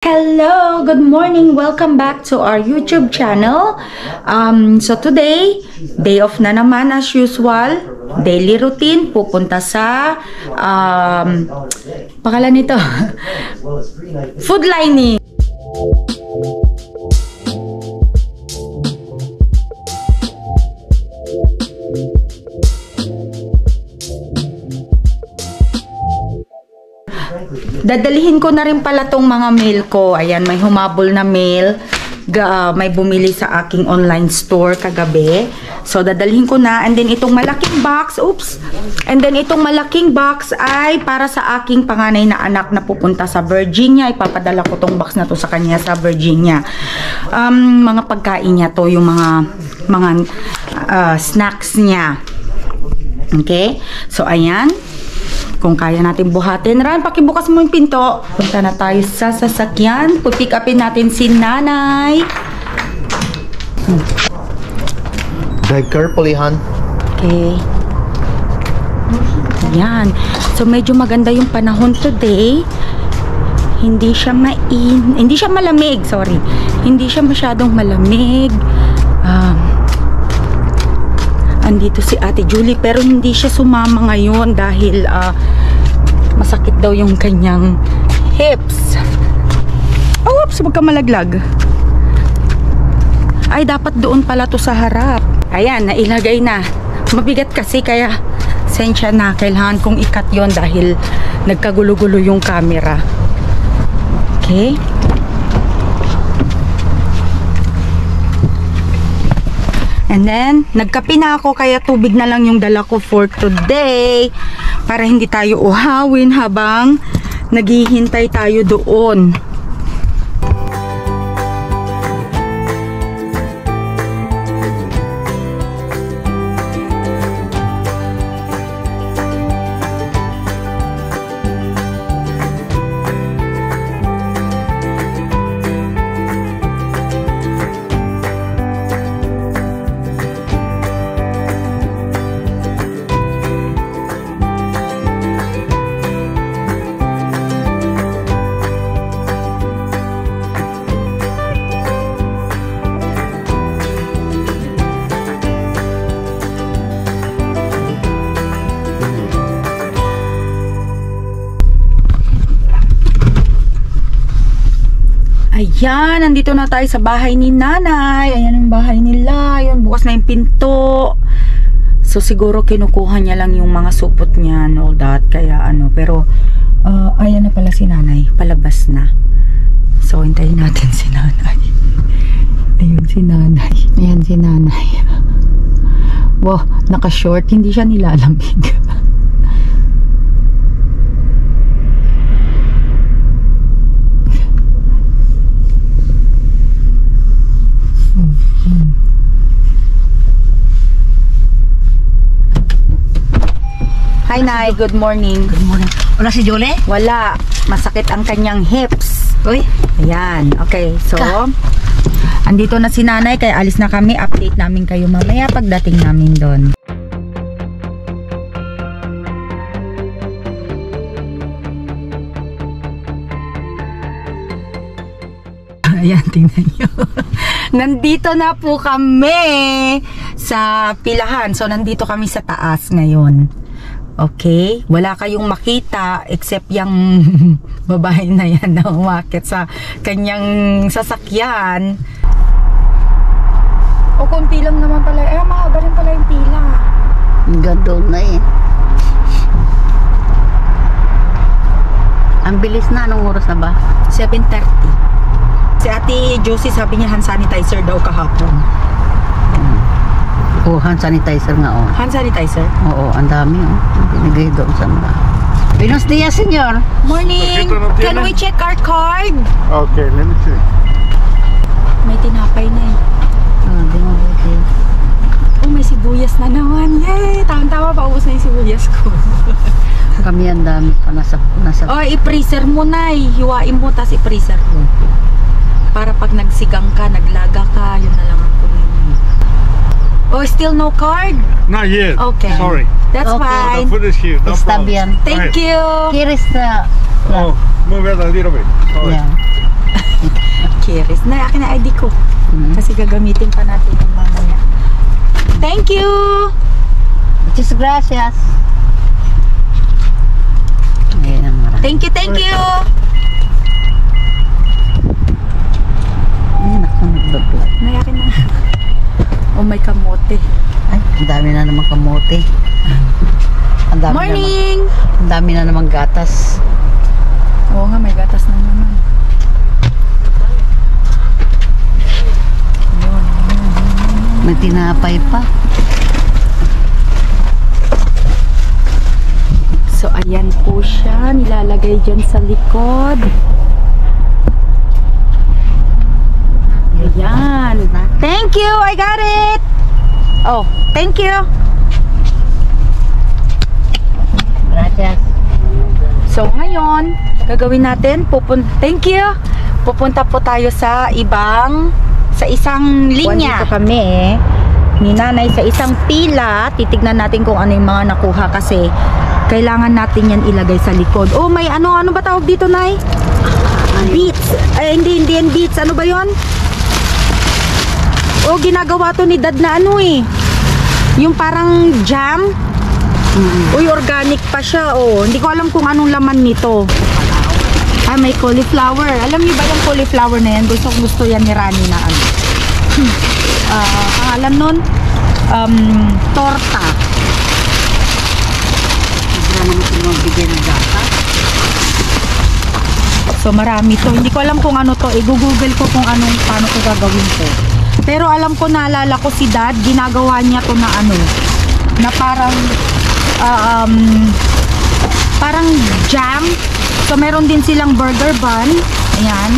Hello, good morning. Welcome back to our YouTube channel. So today, day off na naman as usual. Daily routine, pupunta sa pangalan nito. Food lining. Dadalihin ko na rin pala tong mga mail ko. Ayan, may humabol na mail. May bumili sa aking online store kagabi. So, dadalhin ko na. And then, itong malaking box, oops. And then, itong malaking box ay para sa aking panganay na anak na pupunta sa Virginia. Ipapadala ko tong box na to sa kanya sa Virginia. Mga pagkain niya to, yung mga snacks niya. Okay? So, ayan. Kung kaya natin buhatin. Ran, pakibukas mo yung pinto. Punta na tayo sa sasakyan. Pick upin natin si nanay. Drive carefully, hon. Okay. Ayan. So, medyo maganda yung panahon today. Hindi siya malamig. Sorry. Hindi siya masyadong malamig. Andito si Ate Julie pero hindi siya sumama ngayon dahil masakit daw yung kanyang hips. Oops, wag ka malaglag. Ay, dapat doon pala to sa harap. Ayan, nailagay na. Mabigat kasi kaya sensya na. Kailangan kong ikat yon dahil nagkagulo-gulo yung camera. Okay. And then, nagkape na ako kaya tubig na lang yung dala ko for today para hindi tayo uhawin habang naghihintay tayo doon. Ayan, nandito na tayo sa bahay ni nanay. Ayan yung bahay nila. Yun, bukas na yung pinto. So, siguro kinukuha niya lang yung mga supot niya and all that. Kaya pero, ayan na pala si nanay. Palabas na. So, hintayin natin si nanay. Ayun si nanay. Ayan si nanay. Wow, naka-short. Hindi siya nilalamig. Hi, Nay. Good morning. Good morning. Wala si Julie? Wala. Masakit ang kanyang hips. Uy. Ayan. Okay. So, andito na si nanay. Kaya alis na kami. Update namin kayo mamaya pagdating namin doon. Ayan, tingnan nyo. Nandito na po kami sa pilahan. So, nandito kami sa taas ngayon. Okay? Wala kayong makita except yung babae na yan na umakit sa kanyang sasakyan. O, konti lang naman pala. Mahaba rin pala yung pila. Gandun na eh. Ang bilis na. Anong oras na ba? 7:30. Si Ate Josie sabi niya hand sanitizer daw kahapon. Oh, hand sanitizer nga oh. Hand sanitizer? Oo, ang dami oh. Binigay doon sa mga. Buenos dias, senyor. Morning! Can we check our card? Okay, let me see. May tinapay na eh. Di mo buti. Oh, may sibuyas na naman. Yay! Tama-tama, paubos na yung sibuyas ko. Kami ang dami pa nasa. Oh, i-freezer mo na eh. Hiwain mo, tas i-freezer mo. Para pag nagsigang ka, naglaga ka, yun na lang ang kunin mo. Oh, still no card? Not yet. Okay. Sorry. That's Okay. fine. The food is here. No Está problem. bien. Thank you. Here is the Oh, move it a little bit. Yeah. Kiris. Na, akin na ID ko. Kasi gagamitin pa natin yung mamaya. Thank you! Muchas gracias. Ayan ang marami. Thank you, thank you! Ayan ako nagbablog. Nay, akin na. Oh, may kamote. Ay, ang dami na naman kamote. Ang dami Morning! Ang dami na naman gatas. Oo nga, may gatas na naman. May tinapay pa. So, ayan po siya. Nilalagay dyan sa likod. Ayan. Thank you! I got it! Oh, thank you! Gracias. So, ngayon, gagawin natin, thank you! Pupunta po tayo sa isang linya. Dito kami ni nanay sa isang pila. Titignan natin kung ano yung mga nakuha kasi kailangan natin yan ilagay sa likod. Oh, may ano ba tawag dito, Nay? Beets. Ay, hindi yan beets. Ano ba yon? Oh, ginagawa to ni Dad na yung parang jam. Uy, organic pa siya. Oh, hindi ko alam kung anong laman nito. Ah, may cauliflower. Alam niyo ba yung cauliflower na yan? Gusto yan ni Rani na ano. Pangalan nun? Torta. Wala naman silang bigyan ng gatas. So, marami to. Hindi ko alam kung ano to. I-google ko kung paano ko gagawin to. Pero alam ko, naalala ko si Dad, ginagawa niya to na na parang jam. So, meron din silang burger bun. Ayan.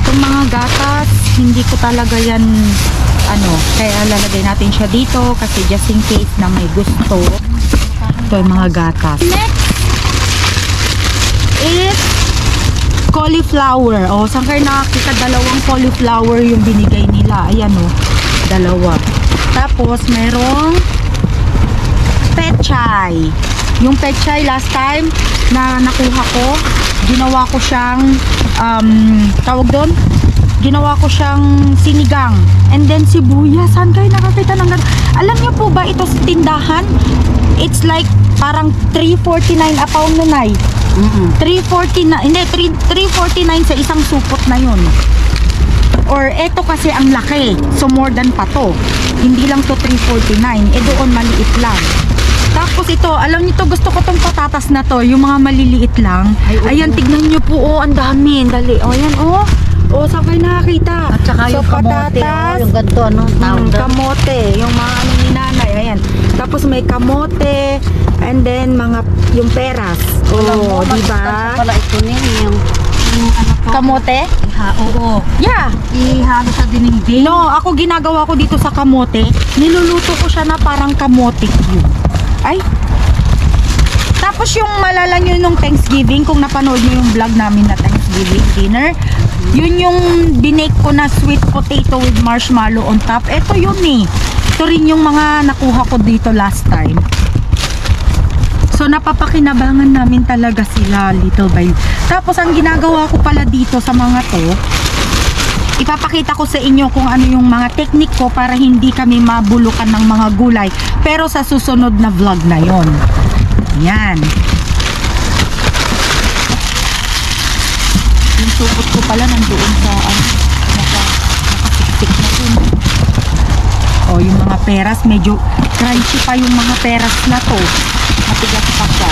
Itong mga gatas, hindi ko talaga yan, kaya lalagay natin siya dito kasi just in case na may gusto. Ito yung mga gatas. Next is cauliflower. Saan kayo nakakita? Dalawang cauliflower yung binigay nila. Ayan dalawa. Tapos, merong pechay. Yung pechay last time na nakuha ko, ginawa ko siyang tawag doon? Ginawa ko siyang sinigang. And then sibuyas. Saan kayo nakakita ng ganun? Alam niyo po ba ito sa tindahan? It's like parang 3.49 a pound na, Nay. 3.49, hindi, 3.49 sa isang supot na yun. Or eto kasi ang laki. So more than pa to. Hindi lang to 3.49. Doon maliit lang. Tapos ito, alam niyo to, gusto ko tong patatas na to, yung mga maliliit lang. Ayan, tignan niyo po, ang dami. Dali. Ayan, saan kayo nakakita? At saka so, yung kamote, patatas, yung ganito, kamote, yung mga ni nanay, ayan. Tapos may kamote, and then yung peras. Diba? Pala ito yung Kamote? Oo. Yeah. Ihalo sa dinding. No, ako ginagawa ko dito sa kamote, niluluto ko siya na parang kamote cube. Ay. Tapos yung malala nyo nung Thanksgiving, kung napanood nyo yung vlog namin na Thanksgiving dinner, yun yung binake ko na sweet potato with marshmallow on top. Ito yun Ito rin yung mga nakuha ko dito last time. So napapakinabangan namin talaga sila little by little. Tapos ang ginagawa ko pala dito sa mga to, ipapakita ko sa inyo kung ano yung mga technique ko para hindi kami mabulukan ng mga gulay. Pero sa susunod na vlog na yon. Yan. Yung supot ko pala nandoon sa nakasiksik na dun. Yung mga peras, medyo crunchy pa yung mga peras na to. Matigas pa siya.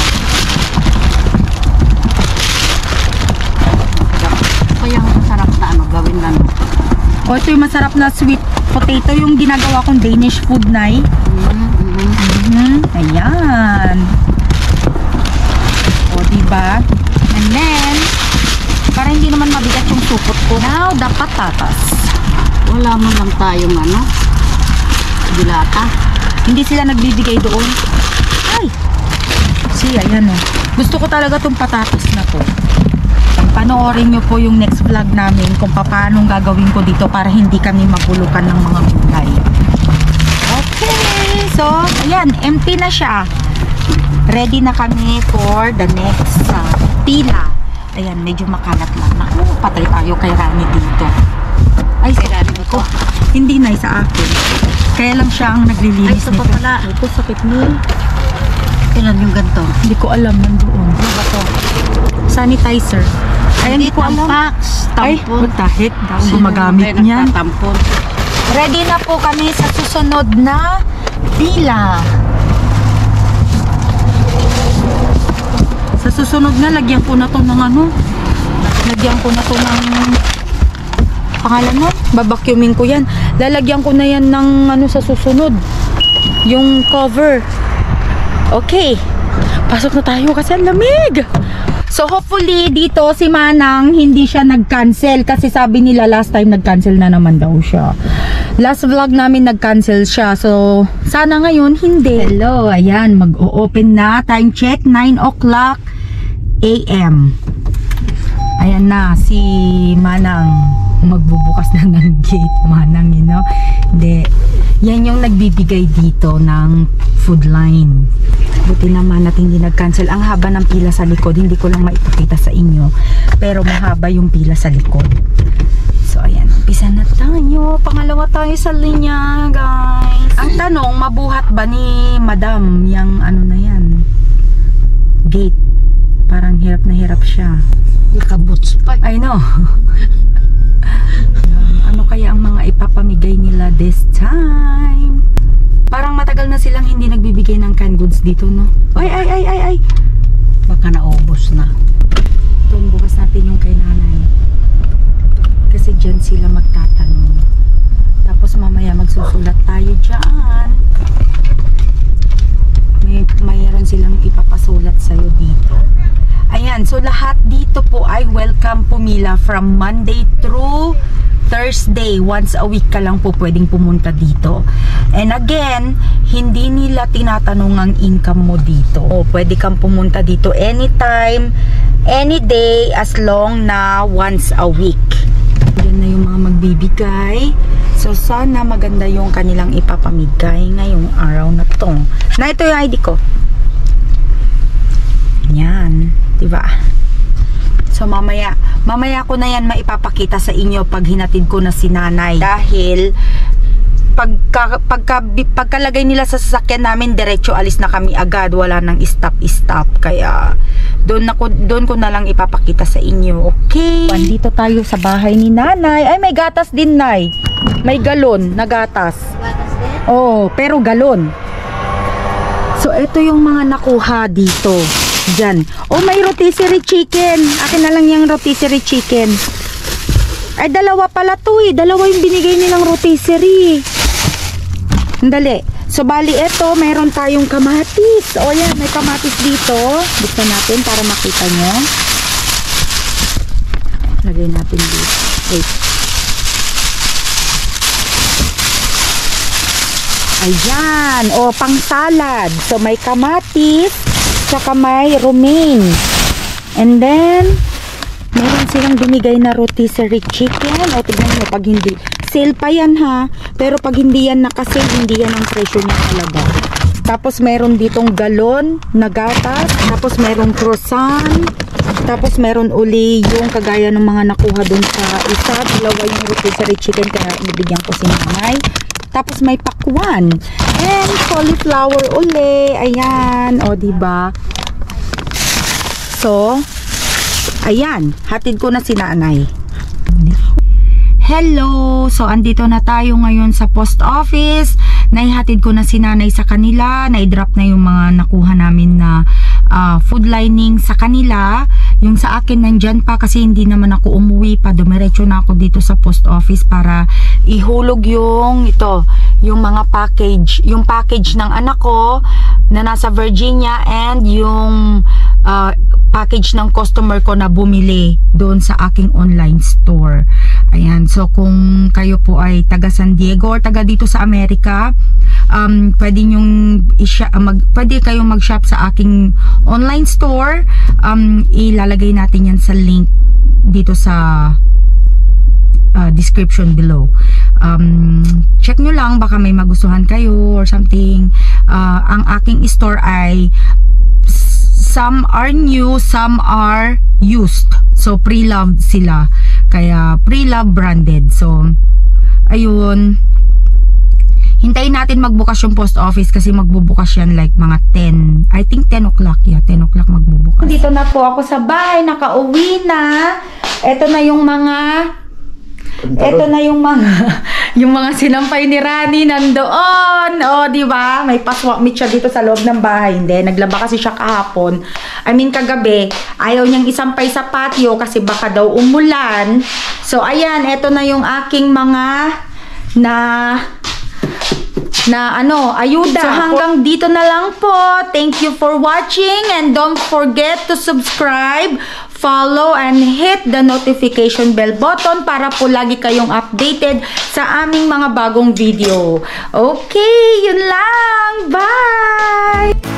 Kaya masarap na gawin na Ito yung masarap na sweet potato, yung ginagawa kong Danish food, Nay. Ayan. Diba? And then, para hindi naman mabigat yung supot ko. Now, the patatas. Wala mo lang tayong dilata. Hindi sila nagbibigay doon. Ay! See, ayan Gusto ko talaga tong patatas na to. Panoorin nyo po yung next vlog namin kung paano gagawin ko dito para hindi kami mabulukan ng mga gulay. Okay! So, ayan. Empty na siya. Ready na kami for the next pila. Ayan, medyo makalat lang. Naku, patay tayo kay Rani dito. Ay, Kay Rani ba to? Hindi na, sa akin. Kaya lang siya ang naglilinis Ay, ito pa pala. Ito, sakit mo. Kailan yung ganito? Hindi ko alam, nandoon. Ano ba to? Sanitizer. Ay, hindi ko alam. Tampax, Ay, tampon. magtahit. Daw Sino gumagamit ba niyan. nagtatampon? Ready na po kami sa susunod na pila. Sa susunod na, lagyan ko na to ng ano. Lagyan ko na to ng pangalan mo. Babacuuming ko yan. Lalagyan ko na yan ng ano sa susunod. Yung cover. Okay. Pasok na tayo kasi ang lamig. So hopefully dito si Manang hindi siya nag-cancel kasi sabi nila last time nag-cancel na naman daw siya. Last vlog namin nag-cancel siya. So sana ngayon hindi. Hello, ayan, mag-o-open na. Time check 9 o'clock AM. Ayan na si Manang magbubukas na ng gate. Manang, you know? Hindi. Yan yung nagbibigay dito ng food line. Buti naman at hindi nag-cancel. Ang haba ng pila sa likod. Hindi ko lang maipakita sa inyo. Pero mahaba yung pila sa likod. So, ayan. Umpisa na tayo. Pangalawa tayo sa linya, guys. Ang tanong, mabuhat ba ni Madam yung ano na yan? Gate. Parang hirap na hirap siya. Nakabuts pa. I know. Ano kaya ang mga ipapamigay nila this time? Parang matagal na silang hindi nagbibigay ng canned goods dito, no? Ay! Baka naubos na. Ito, bukas natin yung kay nanay. Kasi dyan sila magtatanong. Tapos mamaya magsusulat tayo dyan. Mayroon silang ipapasulat sa'yo dito. Ayan, so lahat dito po ay welcome pumila from Monday through Thursday. Once a week ka lang po pwedeng pumunta dito. And again, hindi nila tinatanong ang income mo dito. O, pwede kang pumunta dito anytime, any day, as long na once a week. Yan na yung mga magbibigay. So, sana maganda yung kanilang ipapamigay ngayong araw na to. Na, ito yung ID ko. Yan. Diba? So, mamaya ko na yan maipapakita sa inyo pag hinatid ko na si nanay. Dahil, pagkalagay nila sa sasakyan namin, diretso alis na kami agad. Wala nang stop. Kaya, doon ko na lang ipapakita sa inyo. Okay? Andito tayo sa bahay ni nanay. Ay, may gatas din, nay. May galon na gatas. Gatas din? Oo, pero galon. So, ito yung mga nakuha dito. Diyan. Oh, may rotisserie chicken. Akin na lang yung rotisserie chicken. Ay, dalawa pala to eh. Dalawa yung binigay nilang rotisserie. Dali. So, bali ito, meron tayong kamatis. O, yan. May kamatis dito. Buksan natin para makita nyo. Lagay natin dito. Wait. Ayan. O, pang salad. So, may kamatis. Saka may romaine. And then, meron silang binigay na rotisserie chicken. O, tignan nyo, pag hindi. Sale pa yan ha. Pero pag hindi yan nakasale, hindi yan ang presyo niya talaga. Tapos, meron ditong galon na gatas. Tapos, meron croissant. Tapos, meron uli yung kagaya ng mga nakuha dun sa isa. Dalawa yung rotisserie chicken. Kaya, ibigyan ko si nanay. Tapos may pakwan. And cauliflower uli. Ayan. O, diba? So, ayan. Hatid ko na si nanay. Hello! So, andito na tayo ngayon sa post office. Naihatid ko na si nanay sa kanila. Naidrop na yung mga nakuha namin na food lining sa kanila. Yung sa akin nandyan pa kasi hindi naman ako umuwi pa. Dumiretso na ako dito sa post office para ihulog yung yung mga package. Yung package ng anak ko na nasa Virginia and yung package ng customer ko na bumili doon sa aking online store. Ayan, so kung kayo po ay taga San Diego or taga dito sa Amerika, pwede kayong mag-shop sa aking online store. Ilalagay natin yan sa link dito sa description below. Check nyo lang, baka may magustuhan kayo or something. Ang aking store ay some are new, some are used. So, pre-loved sila. Kaya, pre-love branded. So, ayun. Hintayin natin magbukas yung post office kasi magbubukas yan like mga 10. I think 10 o'clock. Yeah, 10 o'clock magbubukas. Dito na po ako sa bahay. Nakauwi na. Ito na yung mga yung mga sinampay ni Rani nandoon. Oh, di ba? May paswak meet siya dito sa loob ng bahay. Hindi, naglaba kasi siya kahapon. I mean kagabi, ayaw niyang isampay sa patio kasi baka daw umulan. So ayan, ito na yung aking mga ayuda. So hanggang dito na lang po. Thank you for watching and don't forget to subscribe, follow, and hit the notification bell button para po lagi kayong updated sa aming mga bagong video. Okay, yun lang. Bye!